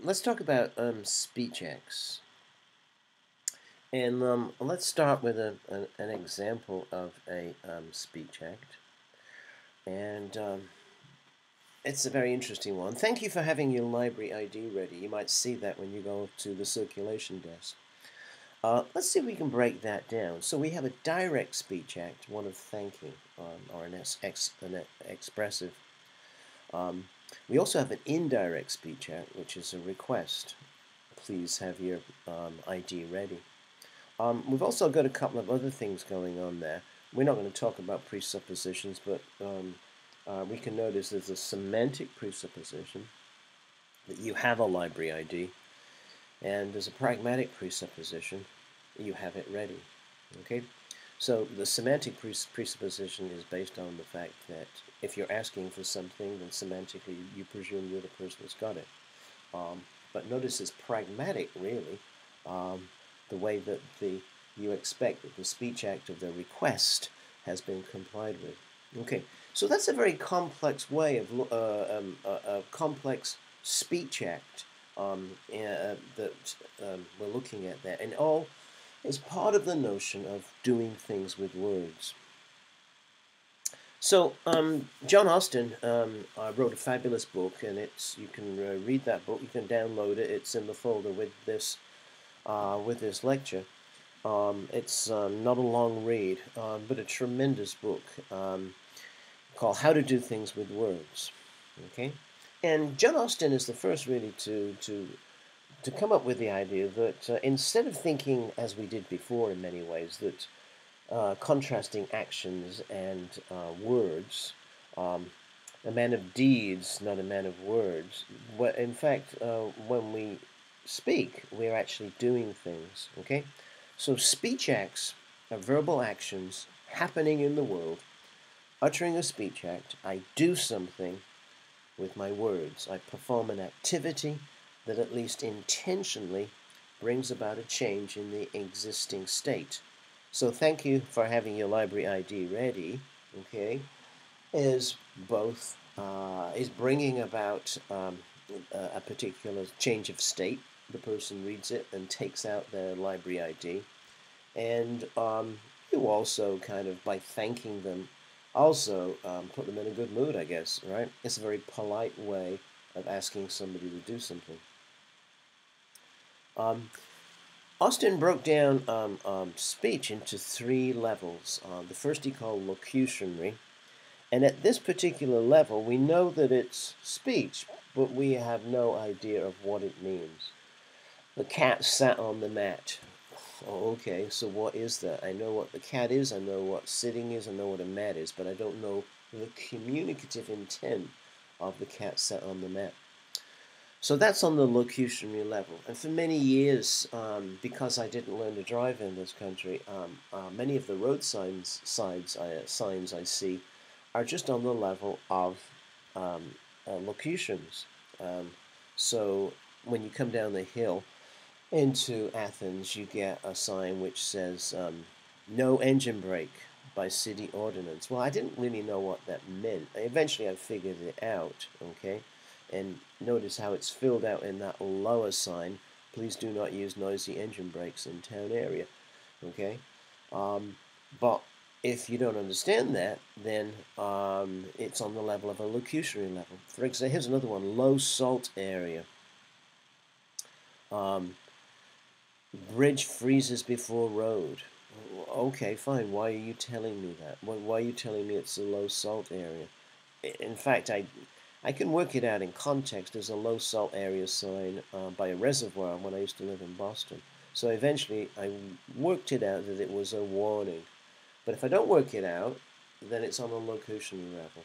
let's talk about speech acts. And let's start with an example of a speech act. And it's a very interesting one. Thank you for having your library ID ready. You might see that when you go to the circulation desk. Let's see if we can break that down. So we have a direct speech act, one of thanking, or an expressive. Um, we also have an indirect speech act, which is a request. Please have your ID ready. We've also got a couple of other things going on there. We're not going to talk about presuppositions, but we can notice there's a semantic presupposition that you have a library ID, and there's a pragmatic presupposition that you have it ready. Okay, so the semantic presupposition is based on the fact that if you're asking for something, then semantically you presume you're the person that's got it. But notice it's pragmatic, really, the way that you expect that the speech act of the request has been complied with. Okay, so that's a very complex way of a complex speech act that we're looking at there, and all is part of the notion of doing things with words. So John Austin wrote a fabulous book, and you can read that book. You can download it. It's in the folder with this lecture. It's not a long read, but a tremendous book called "How to Do Things with Words." Okay, and John Austin is the first really to come up with the idea that instead of thinking as we did before in many ways that contrasting actions and words. A man of deeds, not a man of words. In fact, when we speak, we're actually doing things. Okay, so speech acts are verbal actions happening in the world. Uttering a speech act, I do something with my words. I perform an activity that at least intentionally brings about a change in the existing state. So thank you for having your library ID ready, okay, is both, is bringing about a particular change of state. The person reads it and takes out their library ID. And you also kind of, by thanking them, also put them in a good mood, I guess, right? It's a very polite way of asking somebody to do something. Austin broke down speech into three levels. The first he called locutionary. And at this particular level, we know that it's speech, but we have no idea of what it means. The cat sat on the mat. Oh, okay, so what is that? I know what the cat is, I know what sitting is, I know what a mat is, but I don't know the communicative intent of the cat sat on the mat. So that's on the locutionary level. And for many years, because I didn't learn to drive in this country, many of the road signs I see are just on the level of locutions. So when you come down the hill into Athens, you get a sign which says no engine brake by city ordinance. Well, I didn't really know what that meant. Eventually I figured it out, okay? And notice how it's filled out in that lower sign. Please do not use noisy engine brakes in town area. Okay, but if you don't understand that, then it's on the level of a locutionary level. For example, here's another one: low salt area. Bridge freezes before road. Okay, fine. Why are you telling me that? Why are you telling me it's a low salt area? In fact, I can work it out in context. There's a low salt area sign by a reservoir when I used to live in Boston. So eventually I worked it out that it was a warning. But if I don't work it out, then it's on a locutionary level.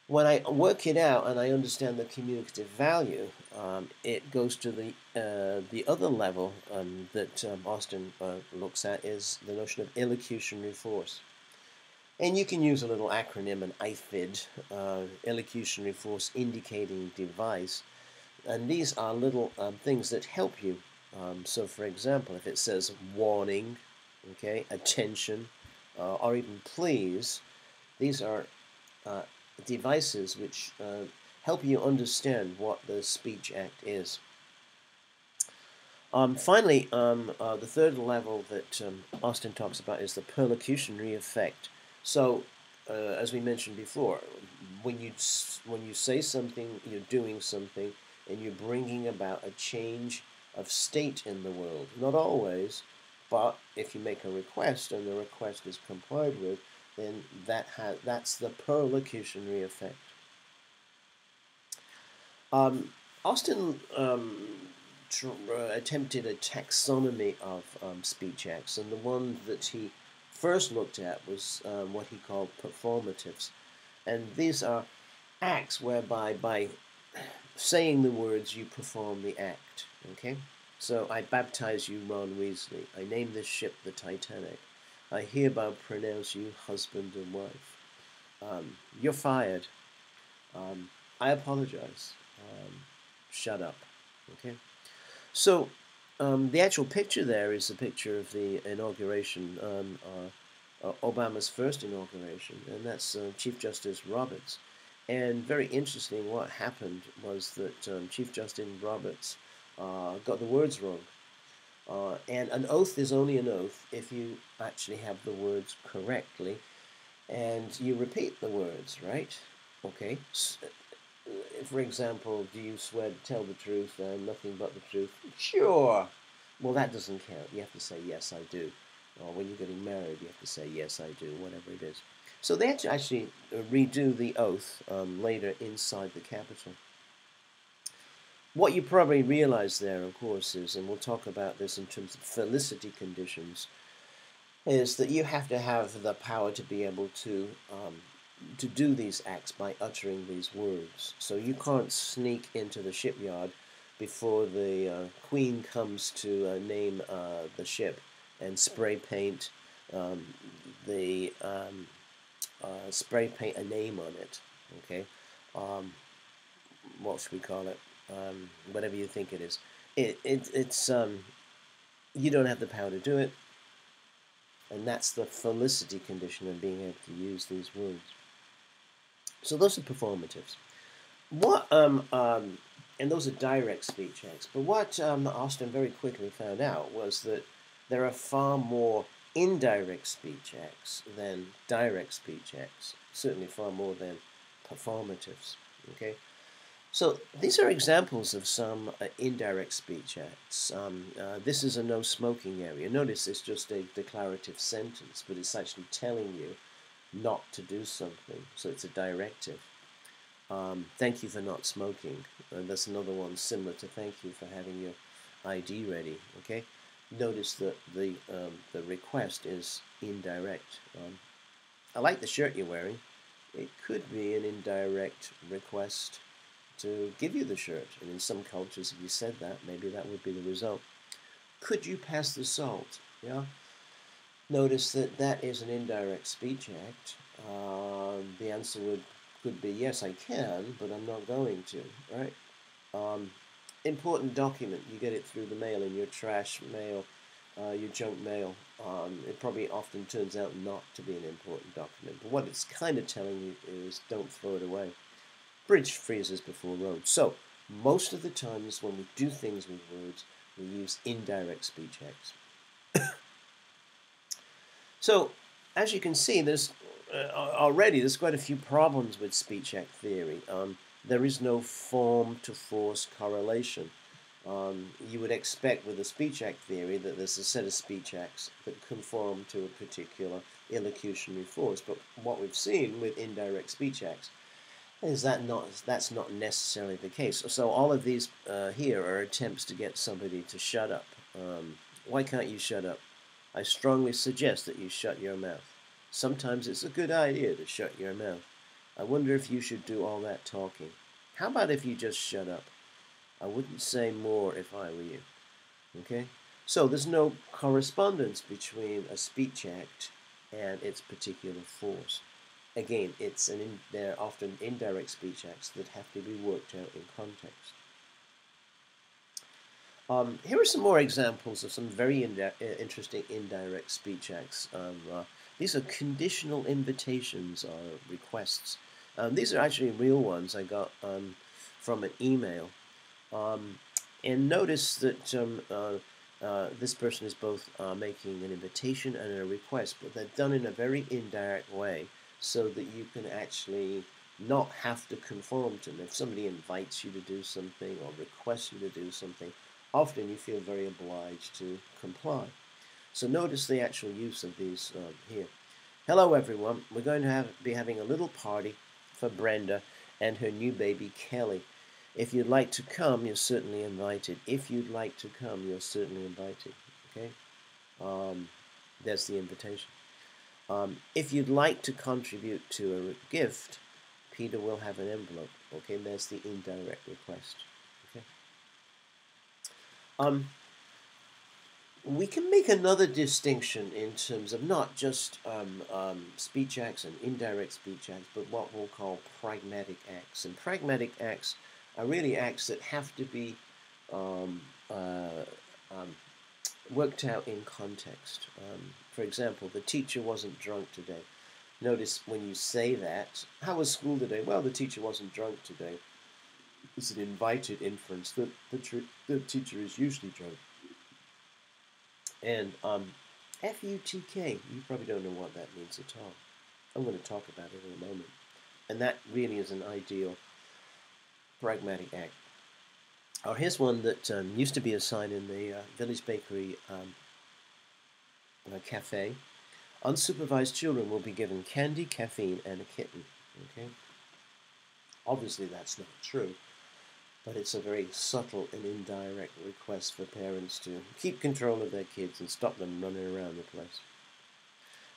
When I work it out and I understand the communicative value, it goes to the other level that Austin looks at is the notion of illocutionary force. And you can use a little acronym, an IFID, illocutionary force indicating device. And these are little things that help you. So for example, if it says warning, okay, attention, or even please, these are devices which help you understand what the Speech Act is. Finally, the third level that Austin talks about is the perlocutionary effect. So, as we mentioned before, when you say something, you're doing something, and you're bringing about a change of state in the world. Not always, but if you make a request and the request is complied with, then that's the perlocutionary effect. Austin attempted a taxonomy of speech acts, and the one that he first looked at was what he called performatives. And these are acts whereby, by saying the words, you perform the act. Okay? So, I baptize you, Ron Weasley. I name this ship the Titanic. I hereby pronounce you husband and wife. You're fired. I apologize. Shut up. Okay? So, the actual picture there is a picture of the inauguration, Obama's first inauguration, and that's Chief Justice Roberts. And very interesting, what happened was that Chief Justice Roberts got the words wrong. And an oath is only an oath if you actually have the words correctly, and you repeat the words, right? Okay. For example, do you swear to tell the truth and nothing but the truth? Sure. Well, that doesn't count. You have to say, yes, I do. Or when you're getting married, you have to say, yes, I do, whatever it is. So they had to actually redo the oath later inside the Capitol. What you probably realize there, of course, is, and we'll talk about this in terms of Felicity conditions, is that you have to have the power to be able to do these acts by uttering these words. So you can't sneak into the shipyard before the Queen comes to name the ship and spray paint spray paint a name on it. Okay, what should we call it? Whatever you think it is. It's you don't have the power to do it, and that's the Felicity condition of being able to use these words. So those are performatives. What and those are direct speech acts. But what Austin very quickly found out was that there are far more indirect speech acts than direct speech acts. Certainly far more than performatives. Okay. So these are examples of some indirect speech acts. This is a no smoking area. Notice it's just a declarative sentence, but it's actually telling you not to do something. So it's a directive. Thank you for not smoking. That's another one similar to thank you for having your ID ready. Okay. Notice that the request is indirect. I like the shirt you're wearing. It could be an indirect request to give you the shirt, and in some cultures, if you said that, maybe that would be the result. Could you pass the salt? Yeah. Notice that that is an indirect speech act. The answer could be yes, I can, but I'm not going to. Right? Important document. You get it through the mail, in your trash mail, your junk mail. It probably often turns out not to be an important document, but what it's kind of telling you is don't throw it away. Bridge freezes before road. So, most of the times when we do things with words, we use indirect speech acts. So, as you can see, there's quite a few problems with speech act theory. There is no form-to-force correlation. You would expect with a speech act theory that there's a set of speech acts that conform to a particular illocutionary force. But what we've seen with indirect speech acts is that's not necessarily the case. So all of these here are attempts to get somebody to shut up. Why can't you shut up? I strongly suggest that you shut your mouth. Sometimes it's a good idea to shut your mouth. I wonder if you should do all that talking. How about if you just shut up? I wouldn't say more if I were you. Okay? So there's no correspondence between a speech act and its particular force. Again, they're often indirect speech acts that have to be worked out in context. Here are some more examples of some very interesting indirect speech acts. These are conditional invitations or requests. These are actually real ones I got from an email. And notice that this person is both making an invitation and a request, but they're done in a very indirect way so that you can actually not have to conform to them. If somebody invites you to do something or requests you to do something, often you feel very obliged to comply. So notice the actual use of these here. Hello everyone, we're going to be having a little party for Brenda and her new baby Kelly. If you'd like to come, you're certainly invited. If you'd like to come, you're certainly invited. Okay? There's the invitation. If you'd like to contribute to a gift, Peter will have an envelope. Okay, and there's the indirect request. Okay. We can make another distinction in terms of not just speech acts and indirect speech acts, but what we'll call pragmatic acts. And pragmatic acts are really acts that have to be worked out in context. For example, the teacher wasn't drunk today. Notice when you say that, how was school today? Well, the teacher wasn't drunk today. It's an invited inference that the teacher is usually drunk. And F-U-T-K, you probably don't know what that means at all. I'm going to talk about it in a moment. And that really is an ideal pragmatic act. Here's one that used to be a sign in the Village Bakery cafe. Unsupervised children will be given candy, caffeine, and a kitten. Okay. Obviously, that's not true, but it's a very subtle and indirect request for parents to keep control of their kids and stop them running around the place.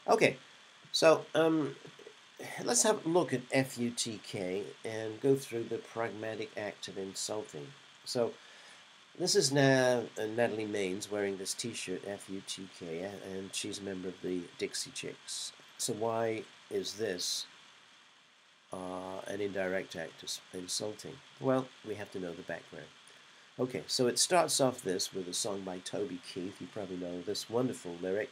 Okay, so let's have a look at F-U-T-K and go through the Pragmatic Act of Insulting. So this is now Natalie Maines wearing this t-shirt, F-U-T-K, and she's a member of the Dixie Chicks. So why is this an indirect act of insulting? Well, we have to know the background. Okay, so it starts off this with a song by Toby Keith. You probably know this wonderful lyric,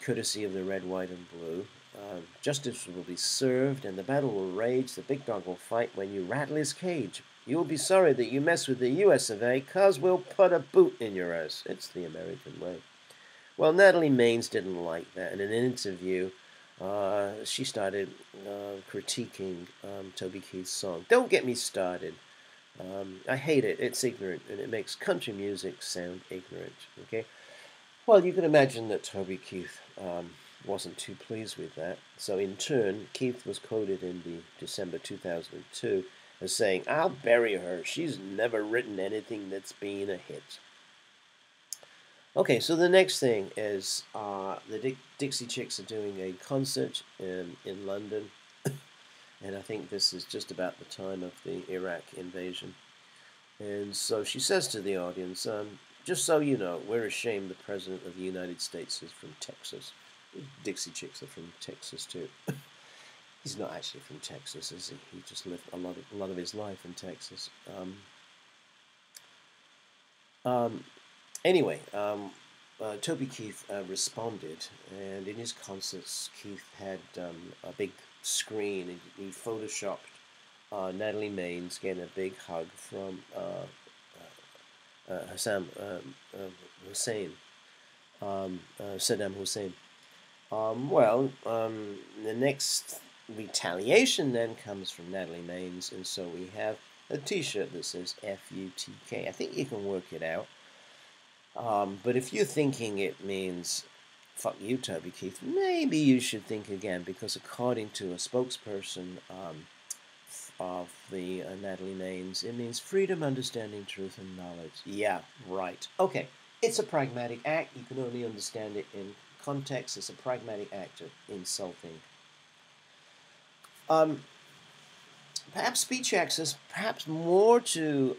courtesy of the Red, White, and Blue. Justice will be served, and the battle will rage. The big dog will fight when you rattle his cage. You will be sorry that you mess with the U.S. of A., 'cause we'll put a boot in your ass. It's the American way. Well, Natalie Maines didn't like that. In an interview, she started critiquing Toby Keith's song. Don't get me started. I hate it. It's ignorant, and it makes country music sound ignorant. Okay? Well, you can imagine that Toby Keith wasn't too pleased with that. So in turn, Keith was quoted in the December 2002 as saying, "I'll bury her. She's never written anything that's been a hit." Okay, so the next thing is the Dixie Chicks are doing a concert in London. And I think this is just about the time of the Iraq invasion. And so she says to the audience, just so you know, we're ashamed the President of the United States is from Texas. Dixie Chicks are from Texas too. He's not actually from Texas, is he? He just lived a lot of his life in Texas. Anyway, Toby Keith responded, and in his concerts, Keith had a big screen, and he photoshopped Natalie Maines getting a big hug from Saddam Hussein. The next retaliation then comes from Natalie Maines, and so we have a t-shirt that says F-U-T-K. I think you can work it out. But if you're thinking it means fuck you, Toby Keith, maybe you should think again, because according to a spokesperson of the Natalie Maines, it means freedom, understanding, truth, and knowledge. Yeah, right. Okay, it's a pragmatic act. You can only understand it in context. It's a pragmatic act of insulting. Perhaps speech acts is perhaps more to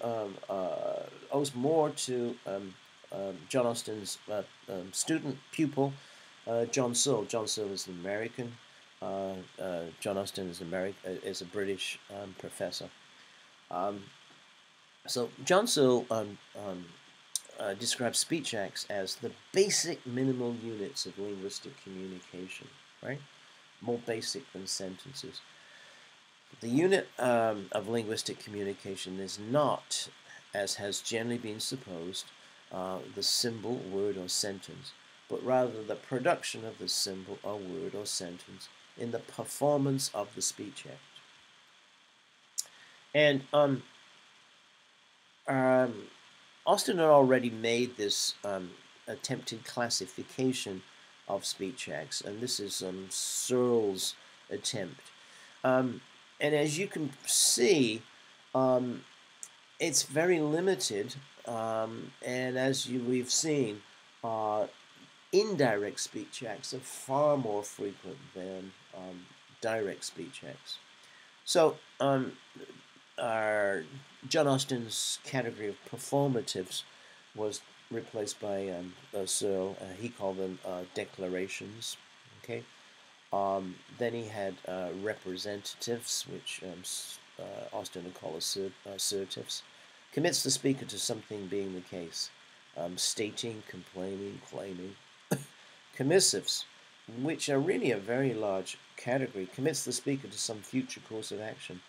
owes more to John Austin's student pupil, John Searle. John Searle is an American. John Austin is a British professor. So John Searle describes speech acts as the basic minimal units of linguistic communication, right? More basic than sentences. The unit of linguistic communication is not, as has generally been supposed, the symbol, word, or sentence, but rather the production of the symbol or word or sentence in the performance of the speech act. And Austin had already made this attempted classification of speech acts, and this is Searle's attempt. And as you can see, it's very limited, and as we've seen, indirect speech acts are far more frequent than direct speech acts. So, John Austin's category of performatives was replaced by Searle. He called them declarations. Okay. Then he had representatives, which Austin would call assertives. Commits the speaker to something being the case. Stating, complaining, claiming. Commissives, which are really a very large category, commits the speaker to some future course of action.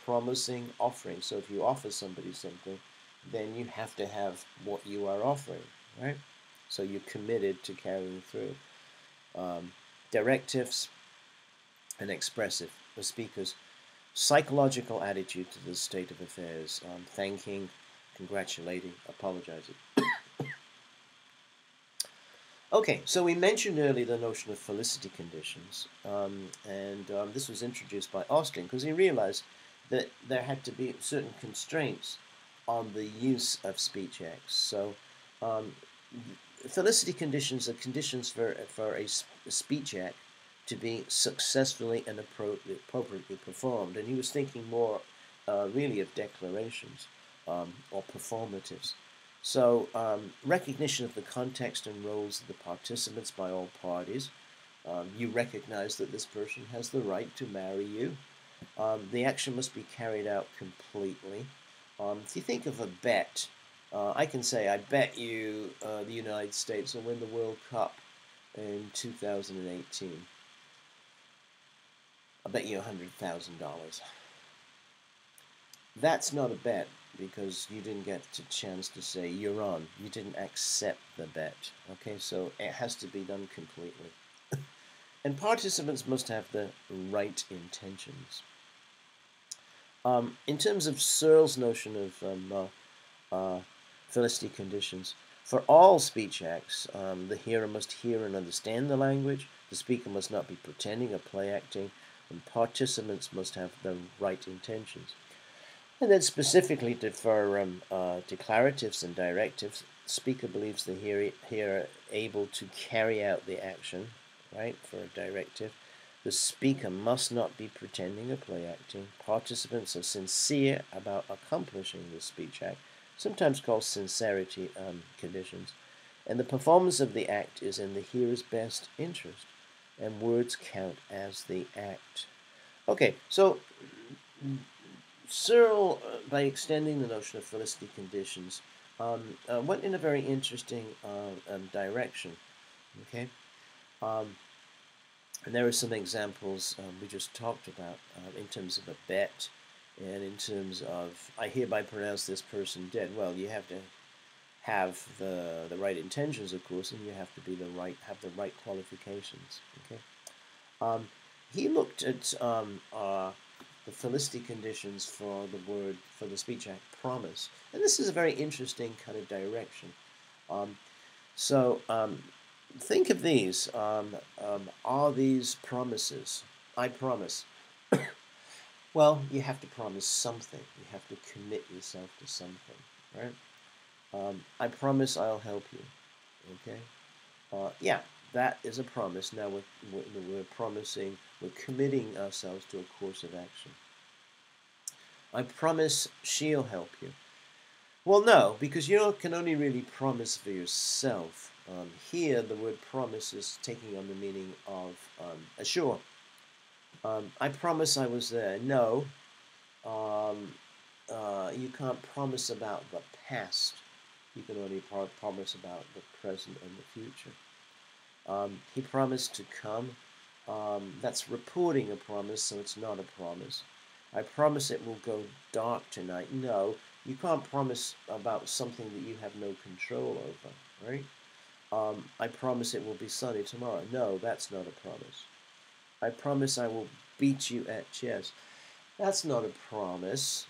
Promising, offering. So if you offer somebody something, then you have to have what you are offering, right? So you're committed to carrying through. Directives and expressive. The speaker's psychological attitude to the state of affairs. Thanking, congratulating, apologizing. Okay, so we mentioned earlier the notion of felicity conditions, and this was introduced by Austin because he realized that there had to be certain constraints on the use of speech acts. So felicity conditions are conditions for a speech act to be successfully and appropriately performed, and he was thinking more really of declarations or performatives. So recognition of the context and roles of the participants by all parties. You recognize that this person has the right to marry you. The action must be carried out completely. If you think of a bet, I can say, I bet you the United States will win the World Cup in 2018. I bet you $100,000. That's not a bet because you didn't get a chance to say you're on. You didn't accept the bet. Okay, so it has to be done completely. And participants must have the right intentions. In terms of Searle's notion of felicity conditions, for all speech acts, the hearer must hear and understand the language, the speaker must not be pretending or play acting, and participants must have the right intentions. And then specifically for declaratives and directives, the speaker believes the hearer able to carry out the action, right, for a directive. The speaker must not be pretending or play acting. Participants are sincere about accomplishing the speech act, sometimes called sincerity conditions. And the performance of the act is in the hearer's best interest, and words count as the act. Okay, so Searle, by extending the notion of felicity conditions, went in a very interesting direction. Okay, and there are some examples we just talked about in terms of a bet, and in terms of I hereby pronounce this person dead. Well, you have to have the right intentions, of course, and you have to be have the right qualifications. Okay, he looked at the felicity conditions for the speech act promise, and this is a very interesting kind of direction. Think of these. Are these promises? I promise. Well, you have to promise something. You have to commit yourself to something, right? I promise I'll help you. Okay. Yeah, that is a promise. Now we're promising. We're committing ourselves to a course of action. I promise she'll help you. Well, no, because you can only really promise for yourself. Here, the word promise is taking on the meaning of assure. I promise I was there. No, you can't promise about the past. You can only promise about the present and the future. He promised to come. That's reporting a promise, so it's not a promise. I promise it will go dark tonight. No, you can't promise about something that you have no control over, right? I promise it will be sunny tomorrow. No, that's not a promise. I promise I will beat you at chess. That's not a promise.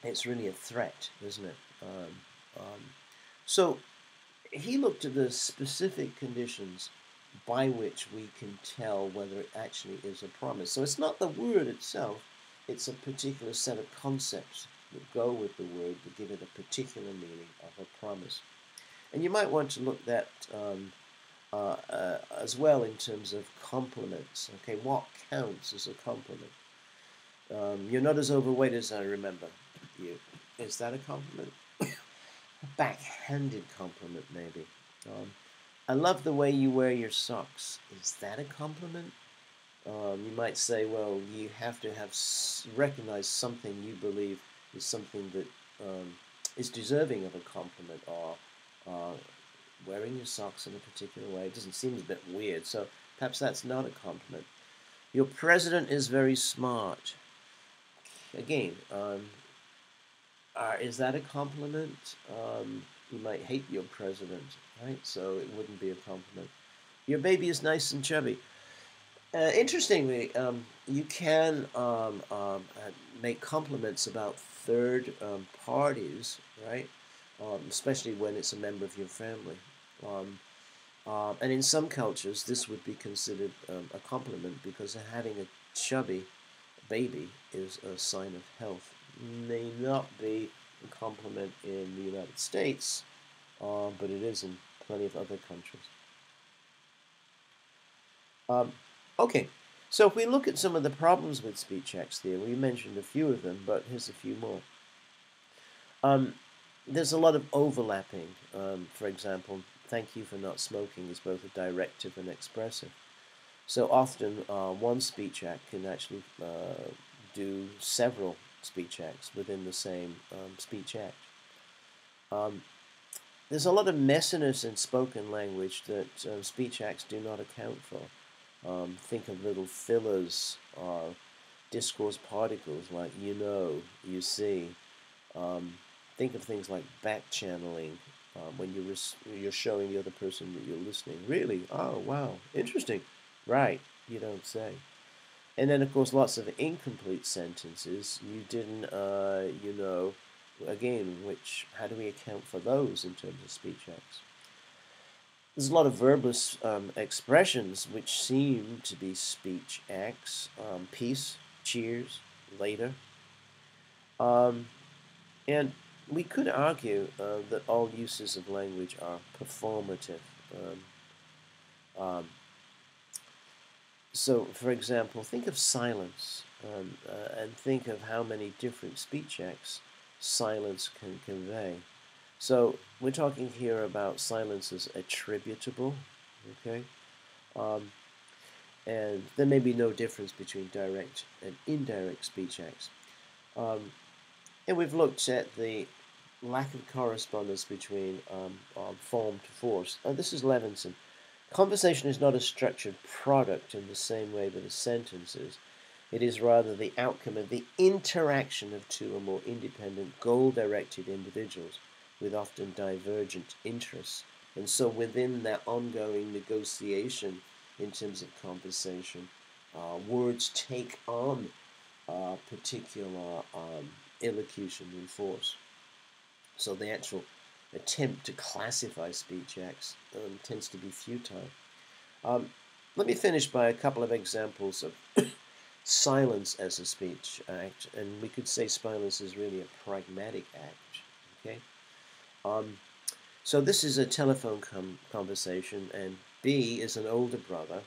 It's really a threat, isn't it? So he looked at the specific conditions by which we can tell whether it actually is a promise. So it's not the word itself, it's a particular set of concepts that go with the word that give it a particular meaning of a promise. And you might want to look at as well in terms of compliments. Okay, what counts as a compliment? You're not as overweight as I remember you. Is that a compliment? A backhanded compliment, maybe. I love the way you wear your socks. Is that a compliment? You might say, well, you have to have recognize something you believe is something that is deserving of a compliment, or wearing your socks in a particular way. It doesn't seem a bit weird, so perhaps that's not a compliment. Your president is very smart. Again, is that a compliment? You might hate your president, right? So it wouldn't be a compliment. Your baby is nice and chubby. Interestingly, you can make compliments about third parties, right? Especially when it's a member of your family. And in some cultures, this would be considered a compliment because having a chubby baby is a sign of health. May not be a compliment in the United States, but it is in plenty of other countries. Okay, so if we look at some of the problems with speech acts there, we mentioned a few of them, but here's a few more. There's a lot of overlapping. For example, thank you for not smoking is both a directive and expressive. So often one speech act can actually do several speech acts within the same speech act. There's a lot of messiness in spoken language that speech acts do not account for. Think of little fillers or discourse particles like you know, you see. Think of things like back channeling when you're showing the other person that you're listening. Really? Oh, wow, interesting. Right, you don't say. And then, of course, lots of incomplete sentences. You didn't, you know, again, how do we account for those in terms of speech acts? There's a lot of verbless expressions which seem to be speech acts. Peace, cheers, later. And we could argue that all uses of language are performative. So, for example, think of silence and think of how many different speech acts silence can convey. So, we're talking here about silence as attributable, okay? And there may be no difference between direct and indirect speech acts. And we've looked at the lack of correspondence between form to force. This is Levinson. Conversation is not a structured product in the same way that a sentence is. It is rather the outcome of the interaction of two or more independent, goal-directed individuals with often divergent interests. And so within that ongoing negotiation in terms of conversation, words take on particular elocution and force. So the actual attempt to classify speech acts tends to be futile. Let me finish by a couple of examples of silence as a speech act, and we could say silence is really a pragmatic act. Okay. So this is a telephone conversation, and B is an older brother,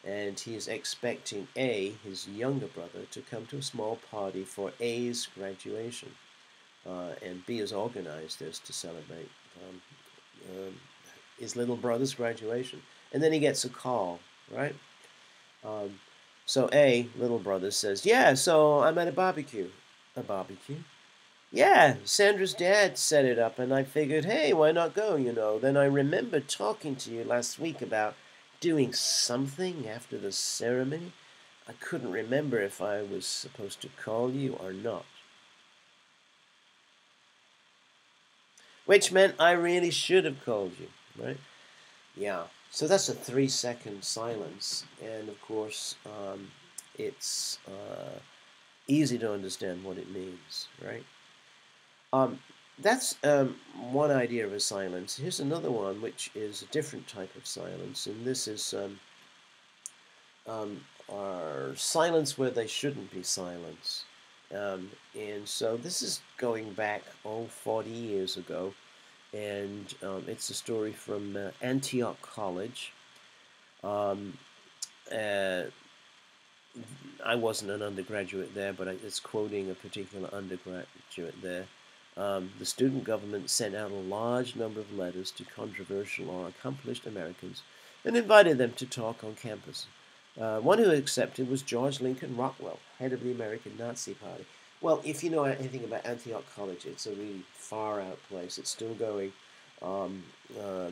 and he is expecting A, his younger brother, to come to a small party for A's graduation. And B has organized this to celebrate his little brother's graduation. And then he gets a call, right? So A, little brother, says, yeah, so I'm at a barbecue. A barbecue? Yeah, Sandra's dad set it up, and I figured, hey, why not go, you know? Then I remembered talking to you last week about doing something after the ceremony. I couldn't remember if I was supposed to call you or not. Which meant I really should have called you, right? Yeah. So that's a 3-second silence. And of course, it's easy to understand what it means, right? That's one idea of a silence. Here's another one, which is a different type of silence. And this is our silence where they shouldn't be silence. And so this is going back, 40 years ago. And it's a story from Antioch College. Uh, I wasn't an undergraduate there, but it's quoting a particular undergraduate there. The student government sent out a large number of letters to controversial or accomplished Americans and invited them to talk on campus. One who accepted was George Lincoln Rockwell, head of the American Nazi Party. Well, if you know anything about Antioch College, it's a really far-out place. It's still going. Um, uh,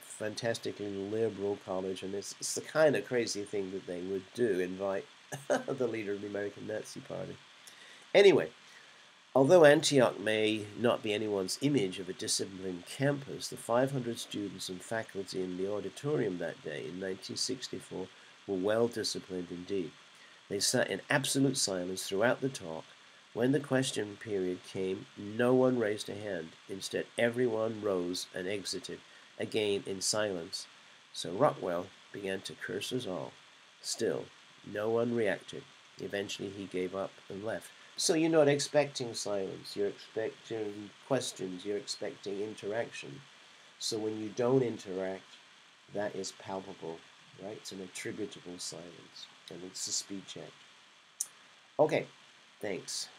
Fantastically liberal college, and it's the kind of crazy thing that they would do, invite the leader of the American Nazi Party. Anyway, although Antioch may not be anyone's image of a disciplined campus, the 500 students and faculty in the auditorium that day in 1964 were well disciplined indeed. They sat in absolute silence throughout the talk. When the question period came, no one raised a hand. Instead, everyone rose and exited, again in silence. So Rockwell began to curse us all. Still, no one reacted. Eventually, he gave up and left. So you're not expecting silence. You're expecting questions. You're expecting interaction. So when you don't interact, that is palpable, right? It's an attributable silence, and it's a speech act. Okay, thanks.